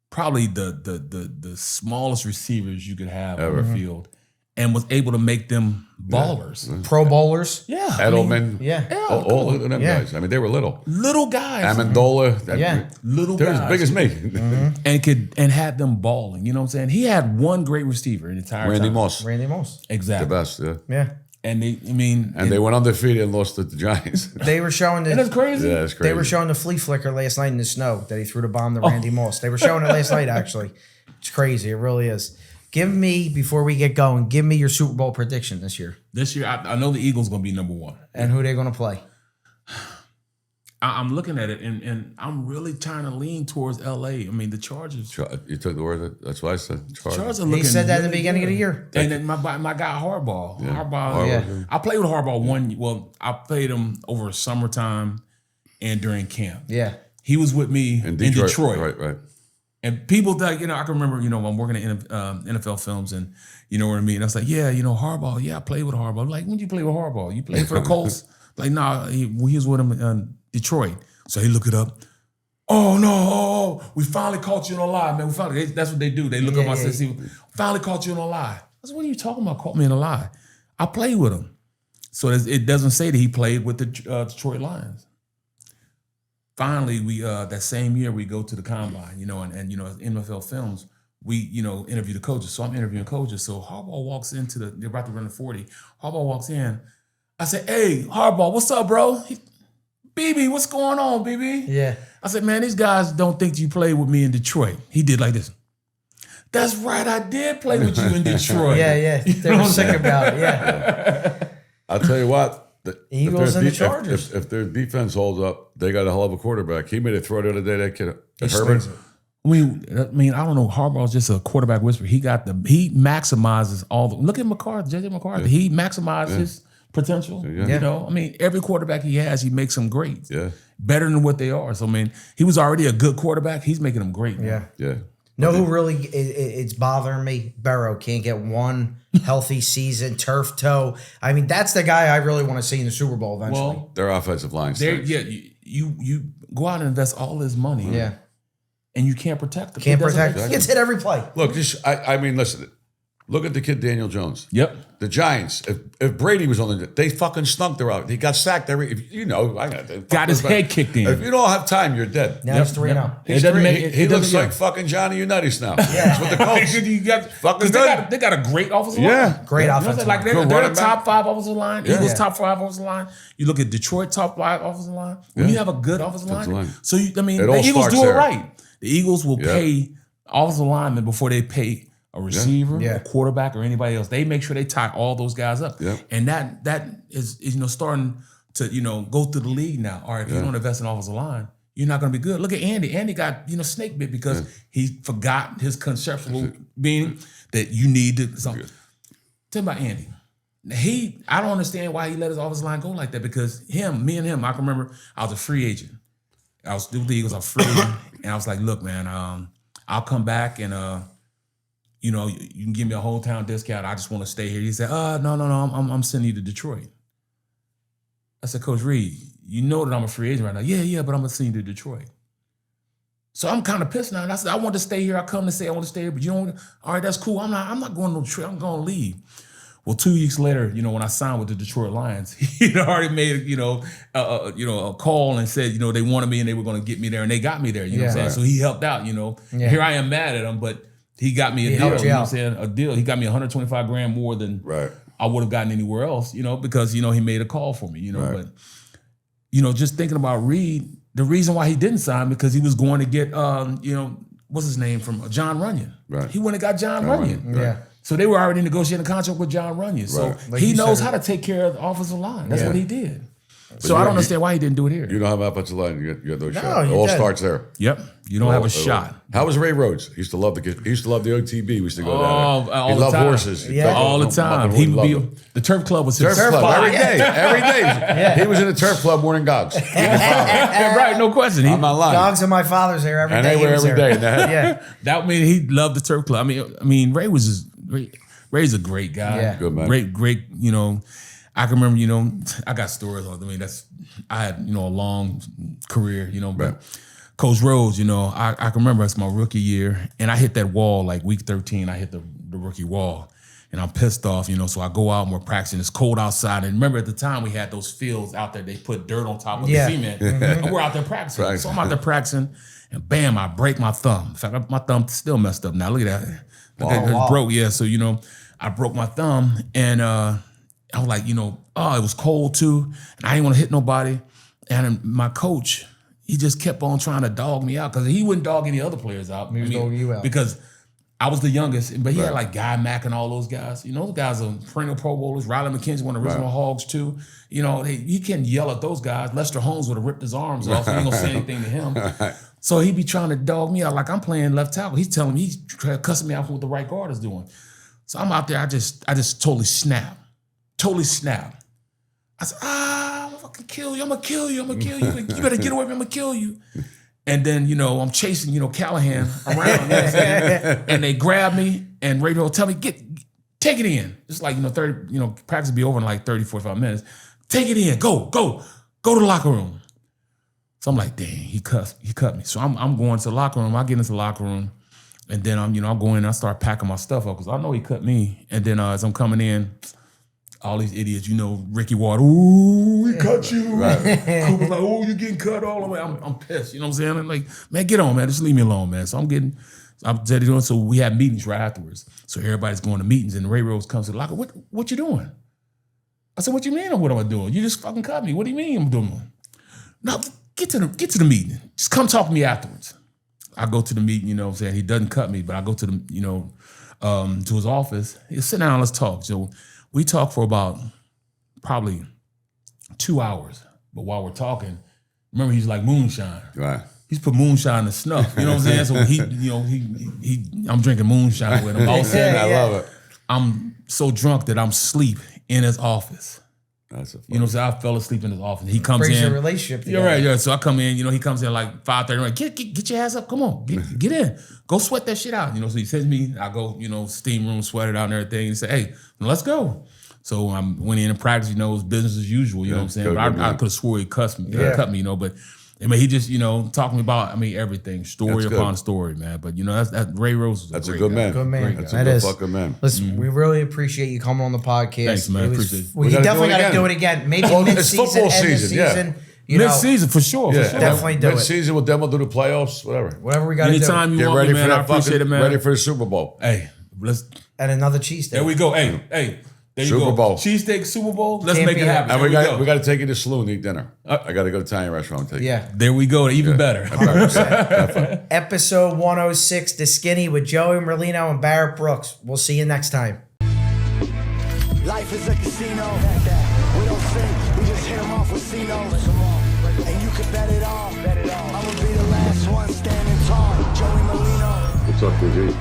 probably the smallest receivers you could have on the field, and was able to make them ballers. Pro bowlers. Yeah, Edelman, Yeah. all of them Yeah. guys. I mean, they were little. little guys, Amendola, Yeah. little they're guys, as big as me. and had them balling. You know what I'm saying? He had one great receiver in the entire Randy time. Moss, Randy Moss. the Exactly. best. Yeah, Yeah. And they went undefeated and lost to the Giants. They were showing and that's the crazy. Yeah, it's crazy. they were showing the flea flicker last night in the snow that he threw the bomb to Randy Moss. They were showing it last night actually. It's crazy. It really is. Give me, before we get going, give me your Super Bowl prediction this year. This year, I know the Eagles going to be number 1. And who they're going to play. I'm looking at it, and I'm really trying to lean towards LA. I mean, the Chargers. You took the word. That's what I said. Chargers are He looking said that at the really beginning of the good. year. And then my guy Harbaugh. Harbaugh. Yeah. I played with Harbaugh I played him over summertime and during camp. Yeah. He was with me in Detroit. Right. And people that, you know, I can remember, you know, I'm working at NFL films and, you know what I mean? I was like, yeah, you know, Harbaugh. Yeah, I played with Harbaugh. I'm like, when did you play with Harbaugh? You played for the Colts? Like, nah, he was with him in Detroit. So he looked it up. Oh, no, we finally caught you on a lie, man. That's what they do. They look up my system. Finally caught you on a lie. I said, what are you talking about? Caught me in a lie. I played with him. So it doesn't say that he played with the Detroit Lions. Finally, we that same year we go to the combine, you know, and you know, as NFL films, we, you know, interview the coaches. So I'm interviewing coaches. So Harbaugh walks into they're about to run the 40. Harbaugh walks in. I said, hey, Harbaugh, what's up, bro? BB, what's going on, BB? Yeah. I said, man, these guys don't think you played with me in Detroit. He did like this. That's right, I did play with you in Detroit. Yeah. They were sick about it. Yeah. I'll tell you what. Eagles and the Chargers. If their defense holds up, they got a hell of a quarterback. He made a throw the other day. That kid, He Herbert. slings it. I mean, I don't know. Harbaugh's just a quarterback whisperer. He maximizes all the. Look at McCarthy, JJ McCarthy. He maximizes his potential. Yeah. You know, I mean, every quarterback he has, he makes them great. Yeah. Better than what they are. So I mean, he was already a good quarterback. He's making them great. Now. Yeah. Know who really it's bothering me? Burrow can't get one healthy season, turf toe. I mean, that's the guy I really want to see in the Super Bowl eventually. Well, their offensive line. You go out and invest all this money. Yeah. And you can't protect him. Can't protect. He gets hit every play. Look, I mean, listen. Look at the kid Daniel Jones. Yep. The Giants. If Brady was on they fucking stunk their out. He got sacked I got his head kicked in. If you don't have time, you're dead. Now he's 3-0. He looks like fucking Johnny Unitas now. That's what the Colts. Fucking good. They got a great offensive line. Yeah. Great You know offensive like line. they're the top 5 offensive line. Yeah. Eagles top 5 offensive line. You look at Detroit top 5 offensive line. When you have a good offensive line, so It the all Eagles starts do it there. right. The Eagles will pay offensive linemen before they pay a receiver, a quarterback, or anybody else. They make sure they tie all those guys up. Yeah. And that is starting to go through the league now. All right, if you don't invest in offensive line, you're not going to be good. Look at Andy. Andy got snake bit because he forgot his conceptual meaning that you need to. So, tell me about Andy. I don't understand why he let his offensive line go like that because me and him, I can remember I was a free agent. I was with the Eagles, I was free agent, and I was like, look, man, I'll come back and you can give me a whole town discount. I just want to stay here. He said, no, I'm sending you to Detroit. I said, Coach Reed, you know that I'm a free agent right now. Yeah, but I'm going to send you to Detroit. So I'm kind of pissed now. And I said, I want to stay here. I come to say I want to stay here, but you don't. All right, that's cool. I'm not going to Detroit. I'm going to leave. Well, 2 weeks later, when I signed with the Detroit Lions, he'd already made a call and said, they wanted me and they were going to get me there, and they got me there. You know what I'm saying? So he helped out. Here I am mad at him, but he got me a deal. You know what I'm saying? A deal. He got me $125,000 more than I would have gotten anywhere else. Because he made a call for me. But just thinking about Reed, the reason why he didn't sign because he was going to get what's his name from John Runyon. Right. He went and got John Runyon. Yeah. So they were already negotiating a contract with John Runyon. So Right. Like he you knows said. how to take care of the offensive line. That's what he did. So I don't understand why he didn't do it here. You don't have offensive line. You got no shot. you It all did. starts there. Yep. You don't have a shot. How was Ray Rhodes? He used to love the OTB. We used to go down there. All He the loved time. horses. Yeah. All the time. He would be the turf club was his Turf club spot. every day. Every day. He was in the turf club morning gogs. Yeah, right, no question. I'm not lying. Dogs and my father's there every And day. they he were was every there. day. Yeah. That mean he loved the turf club. I mean, Ray was just Ray's a great guy. Yeah. Good man. Great. I can remember. I got stories on. I had a long career. But Right. Coach Rhodes. I can remember it's my rookie year, and I hit that wall like week 13. I hit the rookie wall, and I'm pissed off. So I go out and we're practicing. It's cold outside, and remember at the time we had those fields out there. They put dirt on top of Yeah. the cement, and we're out there practicing. So I'm out there practicing, and bam, I break my thumb. In fact, my thumb still messed up now. Look at that. It broke. Yeah. So I broke my thumb, and I was like, it was cold too, and I didn't want to hit nobody. And my coach, he just kept on trying to dog me out because he wouldn't dog any other players out. He was dogging you out. Because I was the youngest, but he had like Guy Mack and all those guys. Those guys are perennial Pro Bowlers. Riley McKenzie, one of the original Hogs too. He can't yell at those guys. Lester Holmes would have ripped his arms off. So he ain't gonna say anything to him. So he be trying to dog me out like I'm playing left tackle. He's telling me, he's cussing me out for what the right guard is doing. So I'm out there, I just totally snap. Totally snap. I said, I'm gonna fucking kill you. I'm gonna kill you. You better get away from me. I'm gonna kill you. And then, I'm chasing, Callahan around. And they grab me and radio tell me, take it in. It's like, 30, practice will be over in like 30, 45 minutes. Take it in. Go to the locker room. So I'm like, dang, he cut me. So I'm going to the locker room. I get into the locker room. And then I'm going in, I start packing my stuff up because I know he cut me. And then as I'm coming in, all these idiots, Ricky White, ooh, he cut you. Cooper's like, oh, you're getting cut all the way. I'm pissed, you know what I'm saying? I'm like, man, get on, man. Just leave me alone, man. So so we had meetings right afterwards. So everybody's going to meetings and Ray Rhodes comes to the locker, what you doing? I said, what you mean what am I doing? You just fucking cut me. What do you mean I'm doing? No, get to the meeting. Just come talk to me afterwards. I go to the meeting, you know what I'm saying? He doesn't cut me, but I go to the, to his office. He said, sit down, let's talk. So we talk for about probably 2 hours. But while we're talking, remember he's like moonshine. Right. He's put moonshine to snuff. You know what I'm saying? So he I'm drinking moonshine with him. All of a sudden, I love it. I'm so drunk that I'm asleep in his office. That's a You know what I'm saying? I fell asleep in his office. He comes Brings in. your relationship You're together. right, yeah. So I come in, he comes in like 5:30. I'm like, get your ass up. Come on. Get in. Go sweat that shit out. So he sends me, I go, steam room, sweat it out and everything. He said, hey, let's go. So I went in and practice, it was business as usual, you know what I'm saying? good, But good I man. could have swore he cut me, but he just, talking about, everything, story That's upon good. story, man. But that Ray Rose was That's a great good guy. man. Good man. That's a That good is. fucking man. Listen, we really appreciate you coming on the podcast. Thanks, man. It was- Appreciate it. Well, We you gotta definitely do it got to do again. it again. Maybe Well, it's mid-season, football end of season, yeah. season. Mid-season, for sure. Yeah. For sure. Definitely do it. Mid-season, we'll do the playoffs, whatever. Whatever we got to do. Anytime you Get want ready me, for man, I that appreciate fucking, it, man. ready for the Super Bowl. Hey, let's. And another cheesesteak. There we go. Hey. There you Super go. Bowl. Cheesesteak Super Bowl. Let's Can't make beat it it. happen. And There we got to take you to saloon to eat dinner. I got to go to Italian restaurant and take you. Yeah. There we go. Even better. Episode 106, The Skinny with Joey Merlino and Barrett Brooks. We'll see you next time. Life is a casino. We don't sing, we just hit 'em off with C-notes. And you can bet it all. I'ma be the last one standing tall. Joey Merlino. What's up, KG?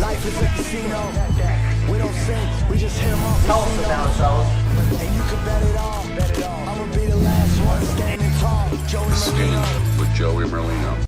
Life is a casino. We don't sing, we just hit 'em off with C-notes. And you can bet it all. I'ma be the last one standing tall. Joey Merlino. With Joey Merlino.